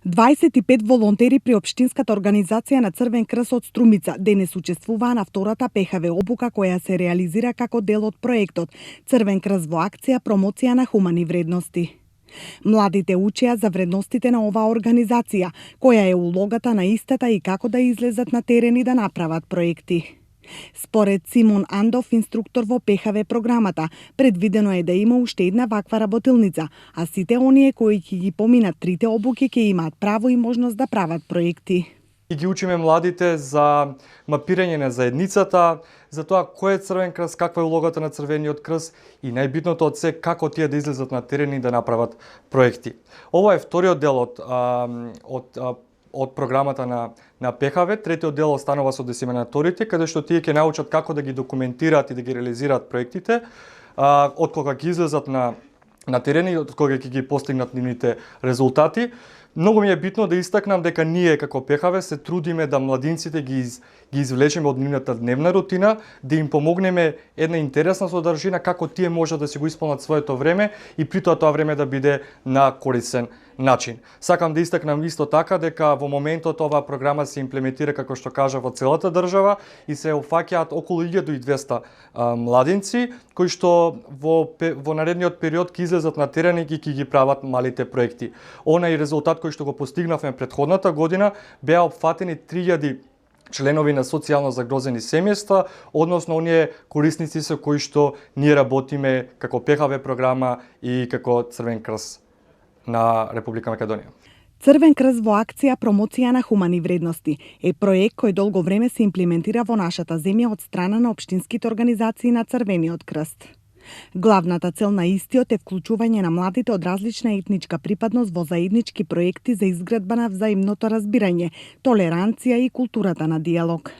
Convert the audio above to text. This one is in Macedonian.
25 волонтери при Општинската организација на Црвен крст од Струмица денес учествуваа на втората ПХВ обука која се реализира како дел од проектот Црвен крст во акција промоција на хумани вредности. Младите учеа за вредностите на оваа организација, која е улогата на истата и како да излезат на терен и да направат проекти. Според Симон Андов, инструктор во ПХВ програмата, предвидено е да има уште една ваква работилница, а сите оние кои ќе ги поминат трите обуки ќе имаат право и можност да прават проекти. И ги учиме младите за мапирање на заедницата, за тоа кој е Црвен крст, каква е улогата на Црвениот крст и најбитното од се како тие да излезат на терен и да направат проекти. Ова е вториот дел од програмата на ПХВ. Третиот дел останува со дисеминаторите, каде што тие ќе научат како да ги документираат и да ги реализираат проектите, од кога ги излезат на терен и од кога ќе ги постигнат нивните резултати. Многу ми е битно да истакнам дека ние како ПХВ се трудиме да младинците ги извлечеме од нивната дневна рутина, да им помогнеме една интересна содржина како тие можат да си го исполнат своето време и при тоа време да биде на корисен начин. Сакам да истакнам исто така дека во моментот оваа програма се имплементира, како што кажа, во целата држава и се опфаќаат околу 1200 младинци кои што во наредниот период ќе излезат на терен и ќе ги прават малите проекти. Онај резултат кој што го постигнавме претходната година беа опфатени 3000 членови на социјално загрозени семејства, односно оние корисници со кои што ние работиме како ПХВ програма и како Црвен крст на Република Македонија. Црвен крст во акција промоција на хумани вредности е проект кој долго време се имплементира во нашата земја од страна на општинските организации на Црвениот крст. Главната цел на истиот е вклучување на младите од различна етничка припадност во заеднички проекти за изградба на взаимното разбирање, толеранција и културата на диалог.